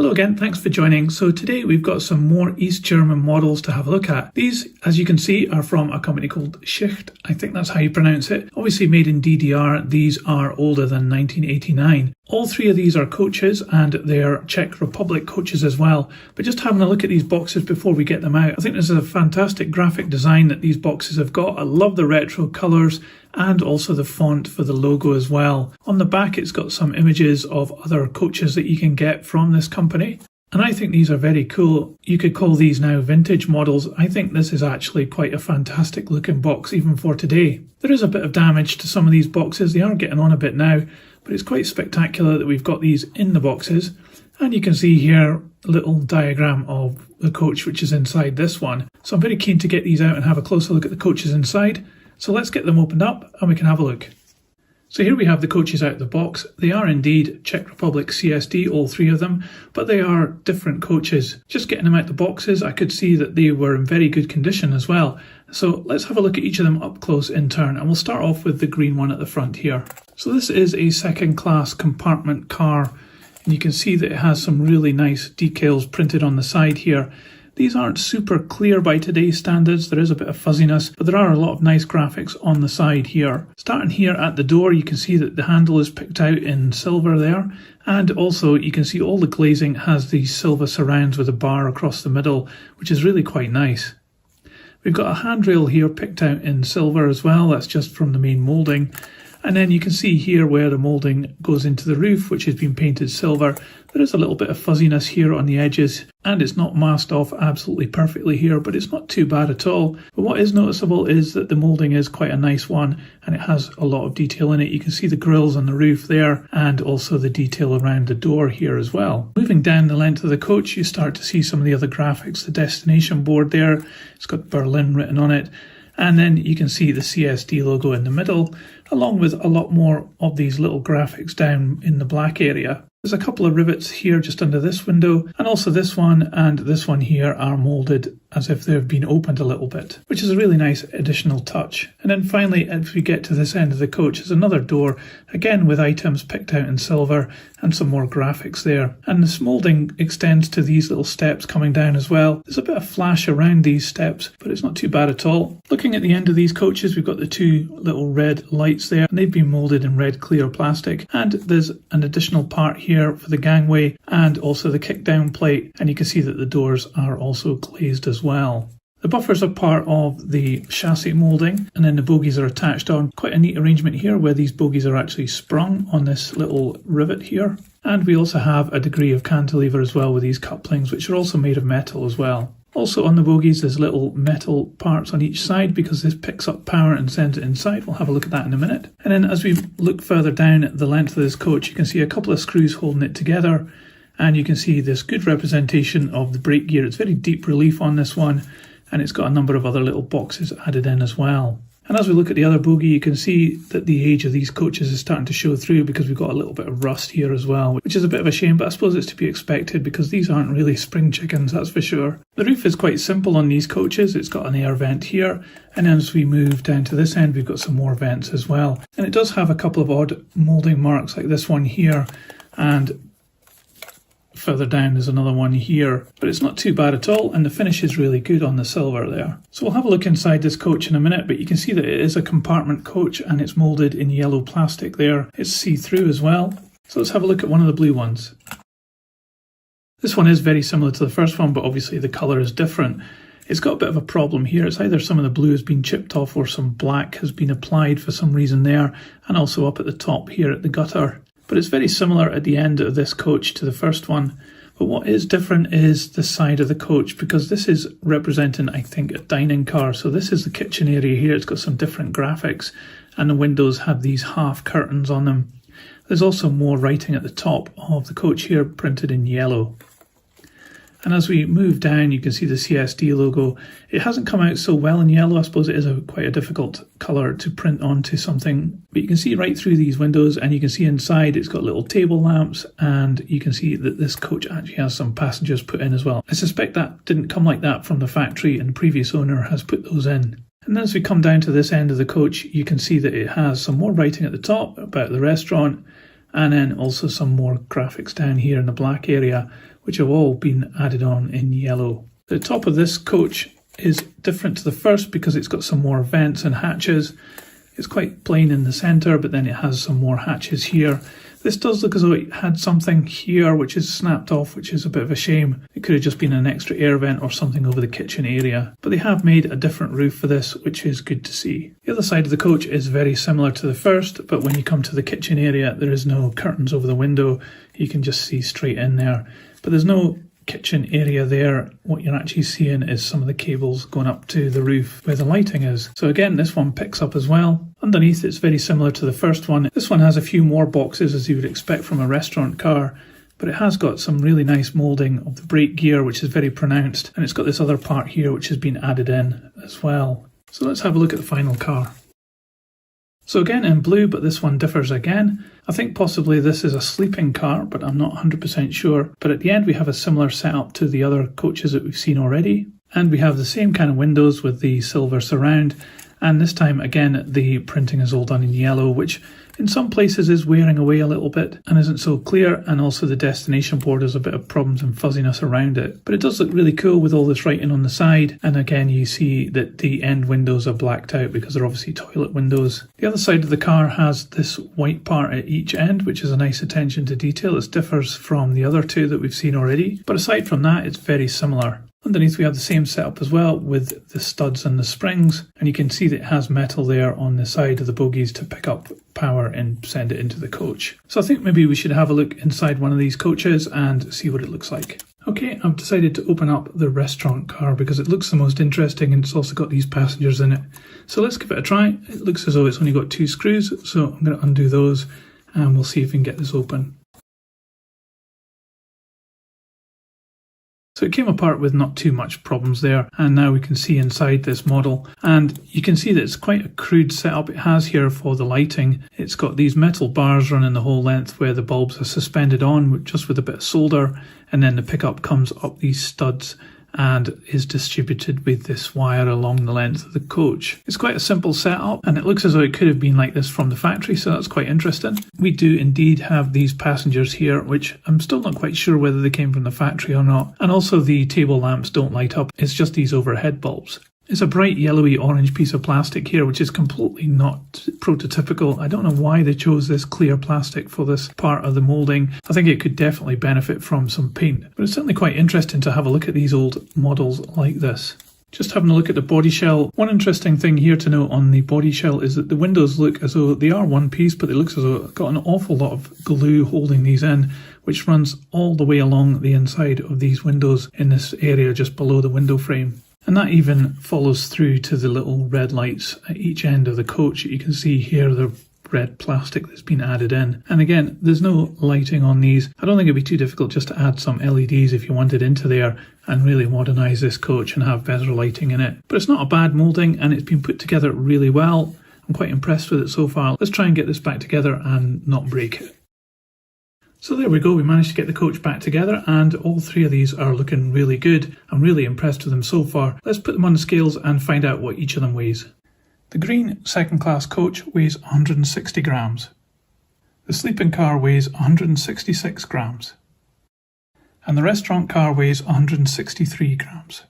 Hello again, thanks for joining. So today we've got some more East German models to have a look at. These, as you can see, are from a company called Schicht. I think that's how you pronounce it. Obviously made in DDR, these are older than 1989. All three of these are coaches and they're Czech Republic coaches as well. But just having a look at these boxes before we get them out, I think this is a fantastic graphic design that these boxes have got. I love the retro colours and also the font for the logo as well. On the back it's got some images of other coaches that you can get from this company. And I think these are very cool. You could call these now vintage models. I think this is actually quite a fantastic looking box even for today. There is a bit of damage to some of these boxes. They are getting on a bit now, but it's quite spectacular that we've got these in the boxes. And you can see here a little diagram of the coach which is inside this one. So I'm very keen to get these out and have a closer look at the coaches inside. So let's get them opened up and we can have a look. So here we have the coaches out of the box. They are indeed Czech Republic ČSD, all three of them, but they are different coaches. Just getting them out the boxes, I could see that they were in very good condition as well. So let's have a look at each of them up close in turn, and we'll start off with the green one at the front here. So this is a second class compartment car, and you can see that it has some really nice decals printed on the side here. These aren't super clear by today's standards, there is a bit of fuzziness, but there are a lot of nice graphics on the side here. Starting here at the door, you can see that the handle is picked out in silver there, and also you can see all the glazing has these silver surrounds with a bar across the middle, which is really quite nice. We've got a handrail here picked out in silver as well, that's just from the main moulding. And then you can see here where the moulding goes into the roof, which has been painted silver. There is a little bit of fuzziness here on the edges, and it's not masked off absolutely perfectly here, but it's not too bad at all. But what is noticeable is that the moulding is quite a nice one, and it has a lot of detail in it. You can see the grills on the roof there, and also the detail around the door here as well. Moving down the length of the coach, you start to see some of the other graphics. The destination board there, it's got Berlin written on it. And then you can see the CSD logo in the middle, along with a lot more of these little graphics down in the black area. There's a couple of rivets here just under this window, and also this one and this one here are moulded as if they've been opened a little bit, which is a really nice additional touch. And then finally, as we get to this end of the coach, there's another door, again with items picked out in silver and some more graphics there. And this moulding extends to these little steps coming down as well. There's a bit of flash around these steps, but it's not too bad at all. Looking at the end of these coaches, we've got the two little red lights there, and they've been moulded in red clear plastic. And there's an additional part here for the gangway and also the kick down plate, and you can see that the doors are also glazed as well. The buffers are part of the chassis moulding, and then the bogies are attached on. Quite a neat arrangement here where these bogies are actually sprung on this little rivet here. And we also have a degree of cantilever as well with these couplings, which are also made of metal as well. Also on the bogies there's little metal parts on each side because this picks up power and sends it inside. We'll have a look at that in a minute. And then as we look further down at the length of this coach, you can see a couple of screws holding it together, and you can see this good representation of the brake gear. It's very deep relief on this one, and it's got a number of other little boxes added in as well. And as we look at the other bogie, you can see that the age of these coaches is starting to show through because we've got a little bit of rust here as well, which is a bit of a shame, but I suppose it's to be expected because these aren't really spring chickens, that's for sure. The roof is quite simple on these coaches. It's got an air vent here, and then as we move down to this end, we've got some more vents as well. And it does have a couple of odd moulding marks like this one here, and further down there's another one here, but it's not too bad at all, and the finish is really good on the silver there. So we'll have a look inside this coach in a minute, but you can see that it is a compartment coach and it's moulded in yellow plastic there. It's see-through as well. So let's have a look at one of the blue ones. This one is very similar to the first one, but obviously the colour is different. It's got a bit of a problem here. It's either some of the blue has been chipped off or some black has been applied for some reason there, and also up at the top here at the gutter. But it's very similar at the end of this coach to the first one. But what is different is the side of the coach, because this is representing, I think, a dining car. So this is the kitchen area here. It's got some different graphics, and the windows have these half curtains on them. There's also more writing at the top of the coach here printed in yellow. And as we move down, you can see the CSD logo. It hasn't come out so well in yellow. I suppose it is quite a difficult colour to print onto something. But you can see right through these windows, and you can see inside it's got little table lamps, and you can see that this coach actually has some passengers put in as well. I suspect that didn't come like that from the factory, and the previous owner has put those in. And then as we come down to this end of the coach, you can see that it has some more writing at the top about the restaurant, and then also some more graphics down here in the black area, which have all been added on in yellow. The top of this coach is different to the first because it's got some more vents and hatches. It's quite plain in the centre, but then it has some more hatches here. This does look as though it had something here which is snapped off, which is a bit of a shame. It could have just been an extra air vent or something over the kitchen area. But they have made a different roof for this, which is good to see. The other side of the coach is very similar to the first, but when you come to the kitchen area, there is no curtains over the window. You can just see straight in there. But there's no kitchen area there. What you're actually seeing is some of the cables going up to the roof where the lighting is. So again, this one picks up as well. Underneath, it's very similar to the first one. This one has a few more boxes as you would expect from a restaurant car, but it has got some really nice moulding of the brake gear, which is very pronounced, and it's got this other part here which has been added in as well. So let's have a look at the final car. So again in blue, but this one differs again. I think possibly this is a sleeping car, but I'm not 100% sure. But at the end we have a similar setup to the other coaches that we've seen already. And we have the same kind of windows with the silver surround. And this time again the printing is all done in yellow, which in some places is wearing away a little bit and isn't so clear, and also the destination board has a bit of problems and fuzziness around it. But it does look really cool with all this writing on the side, and again you see that the end windows are blacked out because they're obviously toilet windows. The other side of the car has this white part at each end, which is a nice attention to detail. It differs from the other two that we've seen already, but aside from that it's very similar. Underneath we have the same setup as well with the studs and the springs, and you can see that it has metal there on the side of the bogies to pick up power and send it into the coach. So I think maybe we should have a look inside one of these coaches and see what it looks like. Okay, I've decided to open up the restaurant car because it looks the most interesting and it's also got these passengers in it. So let's give it a try. It looks as though it's only got 2 screws, so I'm going to undo those and we'll see if we can get this open. So it came apart with not too much problems there, and now we can see inside this model, and you can see that it's quite a crude setup it has here for the lighting. It's got these metal bars running the whole length where the bulbs are suspended on, just with a bit of solder, and then the pickup comes up these studs and is distributed with this wire along the length of the coach. It's quite a simple setup, and it looks as though it could have been like this from the factory, so that's quite interesting. We do indeed have these passengers here, which I'm still not quite sure whether they came from the factory or not, and also the table lamps don't light up, it's just these overhead bulbs. It's a bright yellowy orange piece of plastic here, which is completely not prototypical. I don't know why they chose this clear plastic for this part of the moulding. I think it could definitely benefit from some paint, but it's certainly quite interesting to have a look at these old models like this. Just having a look at the body shell. One interesting thing here to note on the body shell is that the windows look as though they are one piece, but it looks as though it's got an awful lot of glue holding these in, which runs all the way along the inside of these windows in this area just below the window frame. And that even follows through to the little red lights at each end of the coach. You can see here the red plastic that's been added in. And again, there's no lighting on these. I don't think it'd be too difficult just to add some LEDs if you wanted into there and really modernise this coach and have better lighting in it. But it's not a bad moulding and it's been put together really well. I'm quite impressed with it so far. Let's try and get this back together and not break it. So there we go, we managed to get the coach back together and all 3 of these are looking really good. I'm really impressed with them so far. Let's put them on the scales and find out what each of them weighs. The green second class coach weighs 160 grams. The sleeping car weighs 166 grams. And the restaurant car weighs 163 grams.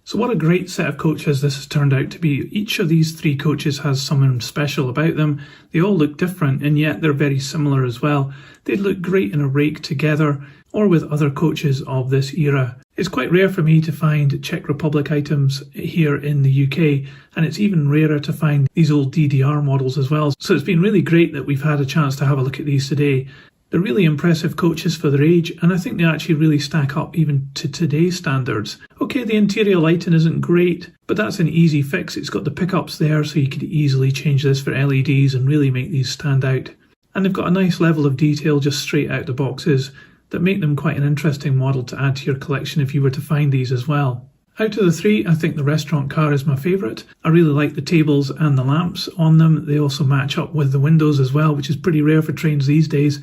So what a great set of coaches this has turned out to be. Each of these 3 coaches has something special about them. They all look different and yet they're very similar as well. They'd look great in a rake together or with other coaches of this era. It's quite rare for me to find Czech Republic items here in the UK, and it's even rarer to find these old DDR models as well. So it's been really great that we've had a chance to have a look at these today. They're really impressive coaches for their age, and I think they actually really stack up even to today's standards. Okay, the interior lighting isn't great, but that's an easy fix. It's got the pickups there, so you could easily change this for LEDs and really make these stand out. And they've got a nice level of detail just straight out the boxes that make them quite an interesting model to add to your collection if you were to find these as well. Out of the 3, I think the restaurant car is my favourite. I really like the tables and the lamps on them. They also match up with the windows as well, which is pretty rare for trains these days.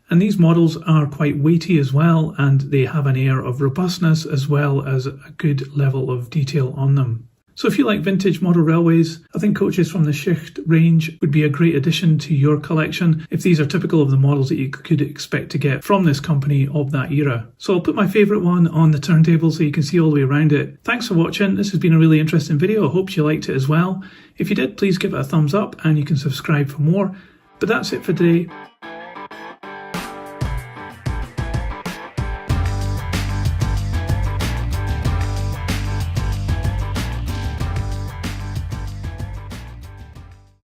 And these models are quite weighty as well, and they have an air of robustness as well as a good level of detail on them. So if you like vintage model railways, I think coaches from the Schicht range would be a great addition to your collection if these are typical of the models that you could expect to get from this company of that era. So I'll put my favourite one on the turntable so you can see all the way around it. Thanks for watching. This has been a really interesting video. I hope you liked it as well. If you did, please give it a thumbs up and you can subscribe for more. But that's it for today.